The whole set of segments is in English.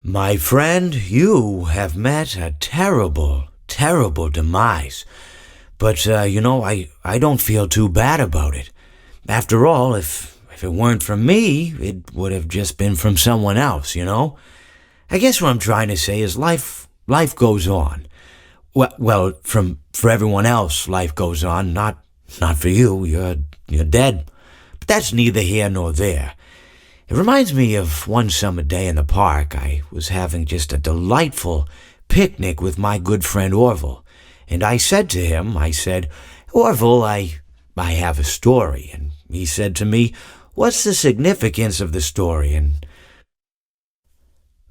My friend, you have met a terrible, terrible demise. But, I don't feel too bad about it. After all, if it weren't from me, it would have just been from someone else, you know? I guess what I'm trying to say is life goes on. Well, for everyone else, life goes on, not for you, you're dead. But that's neither here nor there. It reminds me of one summer day in the park. I was having just a delightful picnic with my good friend Orville. And I said to him, Orville, I have a story. And he said to me, what's the significance of the story? And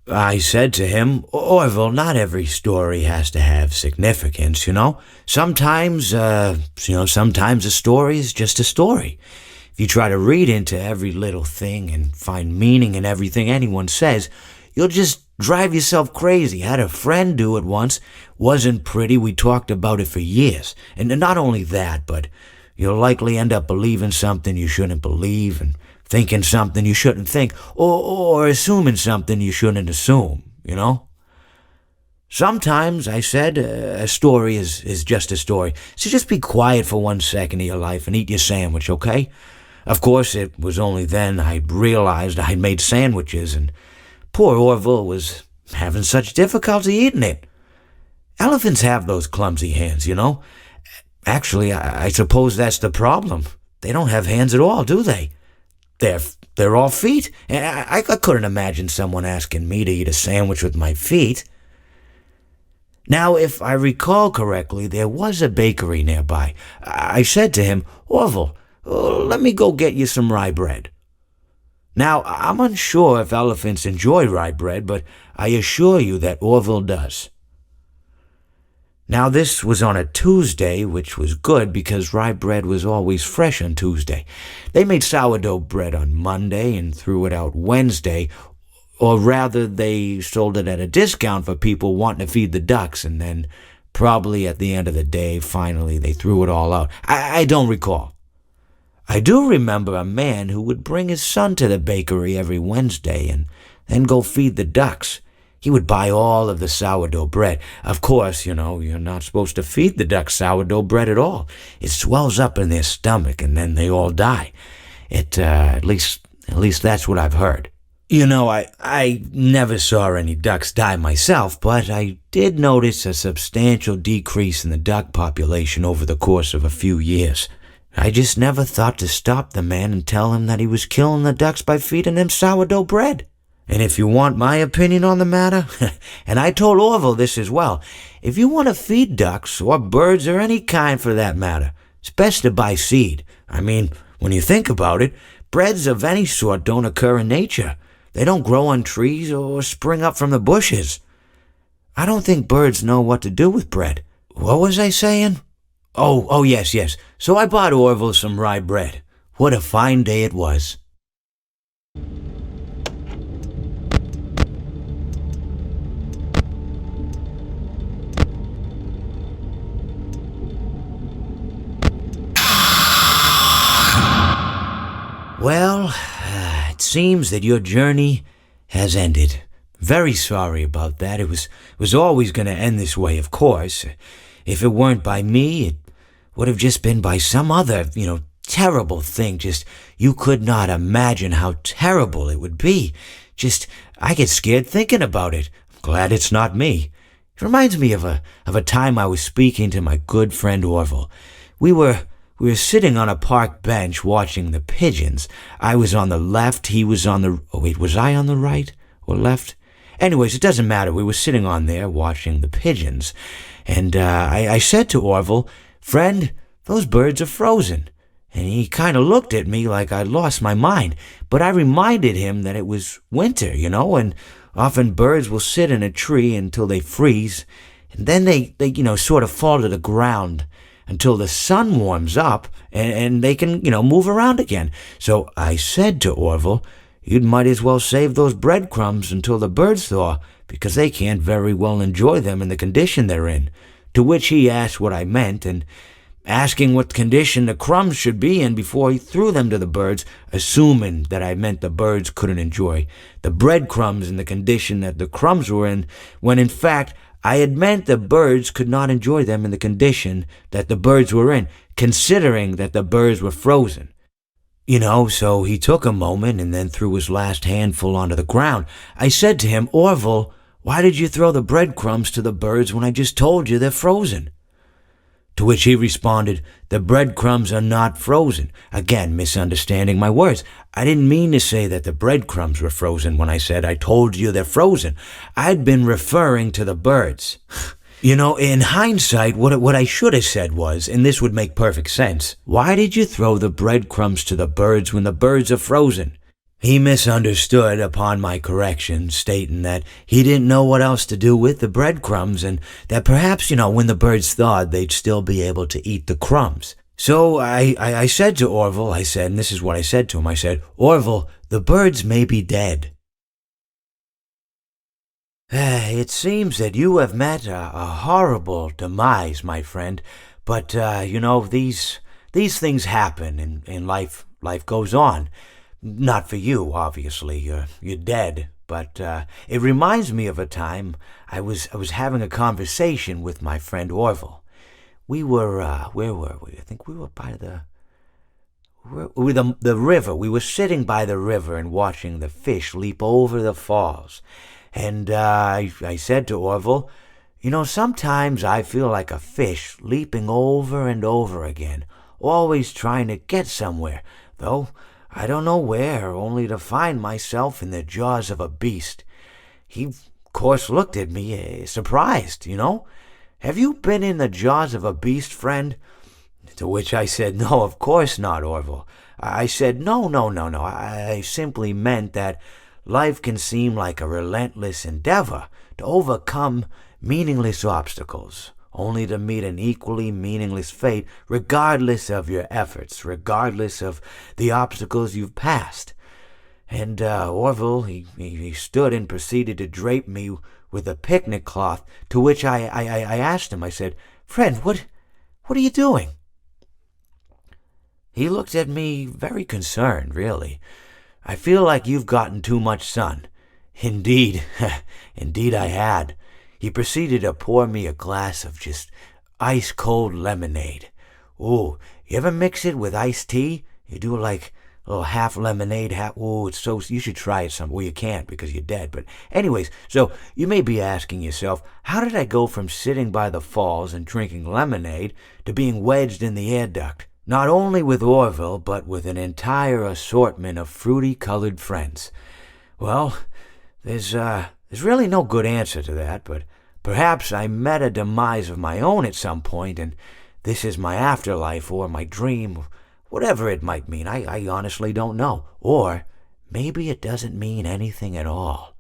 I said to him, Orville, not every story has to have significance, you know? Sometimes a story is just a story. If you try to read into every little thing and find meaning in everything anyone says, you'll just drive yourself crazy. I had a friend do it once. Wasn't pretty. We talked about it for years. And not only that, but you'll likely end up believing something you shouldn't believe and thinking something you shouldn't think or assuming something you shouldn't assume, you know? Sometimes, I said, a story is just a story. So just be quiet for 1 second of your life and eat your sandwich, okay? Of course, it was only then I realized I'd made sandwiches, and poor Orville was having such difficulty eating it. Elephants have those clumsy hands, you know. Actually, I suppose that's the problem. They don't have hands at all, do they? They're all feet. And I couldn't imagine someone asking me to eat a sandwich with my feet. Now, if I recall correctly, there was a bakery nearby. I said to him, Orville, let me go get you some rye bread. Now, I'm unsure if elephants enjoy rye bread, but I assure you that Orville does. Now, this was on a Tuesday, which was good because rye bread was always fresh on Tuesday. They made sourdough bread on Monday and threw it out Wednesday, or rather, they sold it at a discount for people wanting to feed the ducks, and then probably at the end of the day, finally, they threw it all out. I don't recall. I do remember a man who would bring his son to the bakery every Wednesday and then go feed the ducks. He would buy all of the sourdough bread. Of course, you're not supposed to feed the ducks sourdough bread at all. It swells up in their stomach and then they all die. At least that's what I've heard. I never saw any ducks die myself, but I did notice a substantial decrease in the duck population over the course of a few years. I just never thought to stop the man and tell him that he was killing the ducks by feeding them sourdough bread. And if you want my opinion on the matter, and I told Orville this as well, if you want to feed ducks, or birds, or any kind for that matter, it's best to buy seed. I mean, when you think about it, breads of any sort don't occur in nature. They don't grow on trees or spring up from the bushes. I don't think birds know what to do with bread. What was I saying? Oh, yes. So I bought Orville some rye bread. What a fine day it was. Well, it seems that your journey has ended. Very sorry about that. It was always going to end this way, of course. If it weren't by me, it would have just been by some other, terrible thing. Just, you could not imagine how terrible it would be. Just, I get scared thinking about it. I'm glad it's not me. It reminds me of a time I was speaking to my good friend Orville. We were sitting on a park bench watching the pigeons. I was on the left, he was on the... Oh, wait, was I on the right or left? Anyways, it doesn't matter. We were sitting on there watching the pigeons. And I said to Orville, friend, those birds are frozen. And he kind of looked at me like I'd lost my mind. But I reminded him that it was winter, and often birds will sit in a tree until they freeze. And then they sort of fall to the ground until the sun warms up and they can, move around again. So I said to Orville, you might as well save those breadcrumbs until the birds thaw, because they can't very well enjoy them in the condition they're in. To which he asked what I meant, and asking what condition the crumbs should be in before he threw them to the birds, assuming that I meant the birds couldn't enjoy the breadcrumbs in the condition that the crumbs were in, when in fact I had meant the birds could not enjoy them in the condition that the birds were in, considering that the birds were frozen. So he took a moment and then threw his last handful onto the ground. I said to him, "Orville, why did you throw the breadcrumbs to the birds when I just told you they're frozen?" To which he responded, "The breadcrumbs are not frozen." Again, misunderstanding my words. I didn't mean to say that the breadcrumbs were frozen when I said I told you they're frozen. I'd been referring to the birds. In hindsight, what I should have said was, and this would make perfect sense, "Why did you throw the breadcrumbs to the birds when the birds are frozen?" He misunderstood upon my correction, stating that he didn't know what else to do with the breadcrumbs and that perhaps, when the birds thawed, they'd still be able to eat the crumbs. So I said to Orville, and this is what I said to him, I said, "Orville, the birds may be dead." It seems that you have met a horrible demise, my friend, but, these things happen and life goes on. Not for you, obviously. You're dead. But it reminds me of a time I was having a conversation with my friend Orville. We were where were we? I think we were by the river. We were sitting by the river and watching the fish leap over the falls. And I said to Orville, sometimes I feel like a fish leaping over and over again, always trying to get somewhere, though I don't know where, only to find myself in the jaws of a beast. He, of course, looked at me, surprised, "Have you been in the jaws of a beast, friend?" To which I said, "No, of course not, Orville." I said, No. I simply meant that life can seem like a relentless endeavor to overcome meaningless obstacles, only to meet an equally meaningless fate, regardless of your efforts, regardless of the obstacles you've passed. And Orville, he stood and proceeded to drape me with a picnic cloth, to which I asked him, I said, "Friend, what are you doing?" He looked at me very concerned, really. "I feel like you've gotten too much sun." Indeed, indeed I had. He proceeded to pour me a glass of just ice-cold lemonade. Ooh, you ever mix it with iced tea? You do like a little half lemonade, you should try it some. Well, you can't because you're dead. But anyways, so you may be asking yourself, how did I go from sitting by the falls and drinking lemonade to being wedged in the air duct? Not only with Orville, but with an entire assortment of fruity-colored friends. Well, there's really no good answer to that, but perhaps I met a demise of my own at some point, and this is my afterlife or my dream, whatever it might mean. I honestly don't know. Or maybe it doesn't mean anything at all.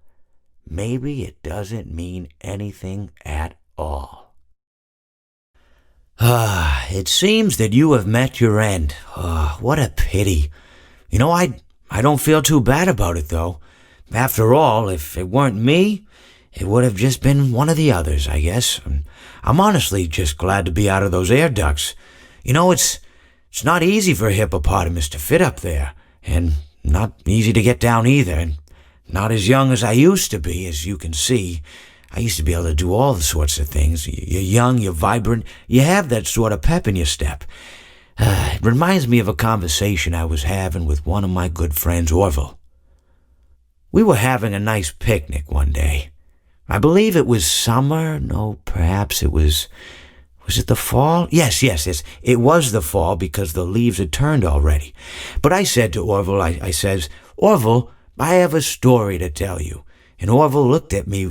Maybe it doesn't mean anything at all. It seems that you have met your end. What a pity. I don't feel too bad about it, though. After all, if it weren't me, it would have just been one of the others, I guess. I'm honestly just glad to be out of those air ducts. It's not easy for a hippopotamus to fit up there, and not easy to get down either, and not as young as I used to be, as you can see. I used to be able to do all sorts of things. You're young, you're vibrant, you have that sort of pep in your step. It reminds me of a conversation I was having with one of my good friends, Orville. We were having a nice picnic one day. I believe it was summer. No, perhaps it was it the fall? Yes. It was the fall because the leaves had turned already. But I said to Orville, I says, "Orville, I have a story to tell you." And Orville looked at me,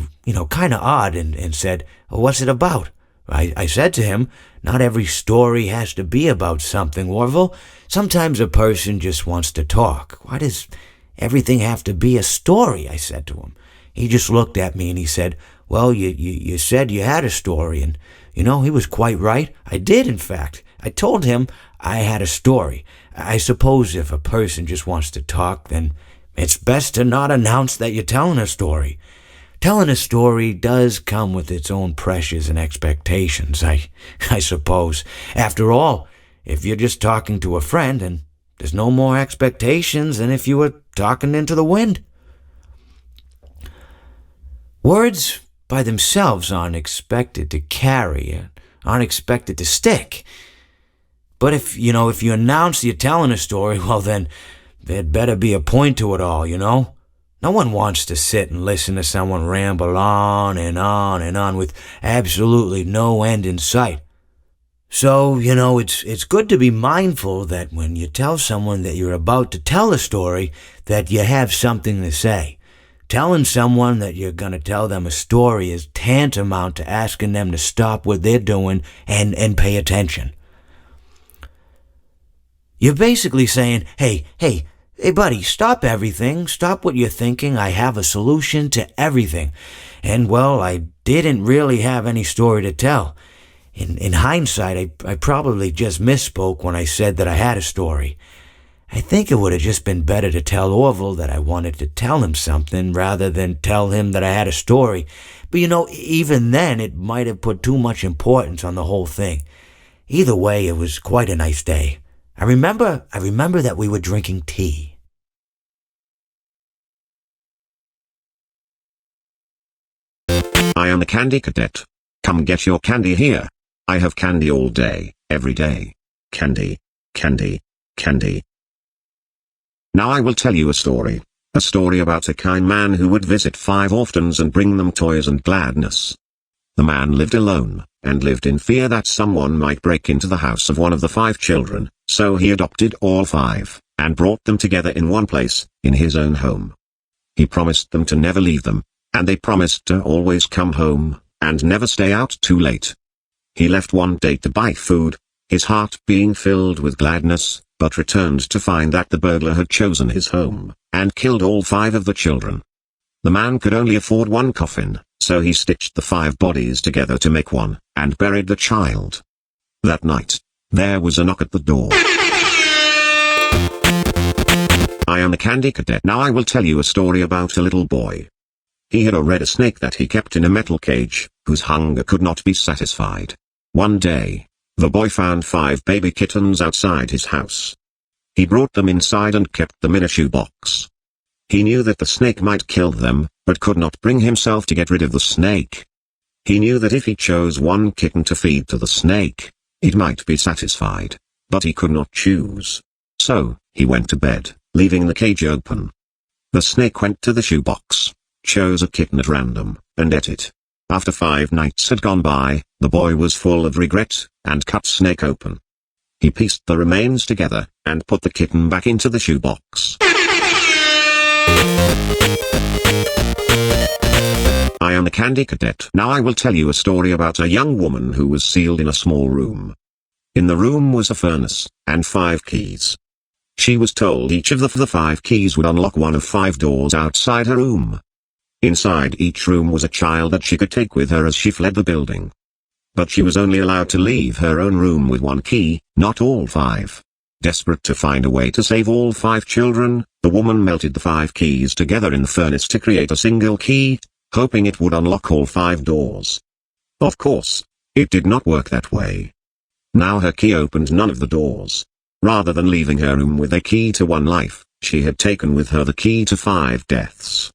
kind of odd and said, "What's it about?" I said to him, "Not every story has to be about something, Orville. Sometimes a person just wants to talk. Why does everything have to be a story?" I said to him. He just looked at me and he said, "Well, you said you had a story." And, he was quite right. I did, in fact. I told him I had a story. I suppose if a person just wants to talk, then it's best to not announce that you're telling a story. telling a story does come with its own pressures and expectations, I suppose. After all, if you're just talking to a friend, and there's no more expectations than if you were talking into the wind. Words by themselves aren't expected to carry, aren't expected to stick. But if you announce you're telling a story, well then, there'd better be a point to it all, No one wants to sit and listen to someone ramble on and on and on with absolutely no end in sight. So, it's good to be mindful that when you tell someone that you're about to tell a story, that you have something to say. Telling someone that you're going to tell them a story is tantamount to asking them to stop what they're doing and pay attention. You're basically saying, hey, buddy, stop everything. Stop what you're thinking. I have a solution to everything. And, well, I didn't really have any story to tell. In hindsight, I probably just misspoke when I said that I had a story. I think it would have just been better to tell Orville that I wanted to tell him something rather than tell him that I had a story. But even then, it might have put too much importance on the whole thing. Either way, it was quite a nice day. I remember that we were drinking tea. I am the candy cadet. Come get your candy here. I have candy all day, every day. Candy, candy, candy. Now I will tell you a story about a kind man who would visit 5 orphans and bring them toys and gladness. The man lived alone, and lived in fear that someone might break into the house of one of the 5 children, so he adopted all 5, and brought them together in one place, in his own home. He promised them to never leave them, and they promised to always come home, and never stay out too late. He left one day to buy food, his heart being filled with gladness, but returned to find that the burglar had chosen his home, and killed all 5 of the children. The man could only afford one coffin, so he stitched the 5 bodies together to make one, and buried the child. That night, there was a knock at the door. I am the candy cadet. Now I will tell you a story about a little boy. He had a red snake that he kept in a metal cage, whose hunger could not be satisfied. One day, the boy found 5 baby kittens outside his house. He brought them inside and kept them in a shoebox. He knew that the snake might kill them, but could not bring himself to get rid of the snake. He knew that if he chose one kitten to feed to the snake, it might be satisfied, but he could not choose. So, he went to bed, leaving the cage open. The snake went to the shoebox, chose a kitten at random, and ate it. After 5 nights had gone by, the boy was full of regret, and cut snake open. He pieced the remains together, and put the kitten back into the shoebox. I am the candy cadet. Now I will tell you a story about a young woman who was sealed in a small room. In the room was a furnace, and 5 keys. She was told each of the 5 keys would unlock one of 5 doors outside her room. Inside each room was a child that she could take with her as she fled the building. But she was only allowed to leave her own room with 1 key, not all 5. Desperate to find a way to save all 5 children, the woman melted the 5 keys together in the furnace to create a single key, hoping it would unlock all 5 doors. Of course, it did not work that way. Now her key opened none of the doors. Rather than leaving her room with a key to 1 life, she had taken with her the key to 5 deaths.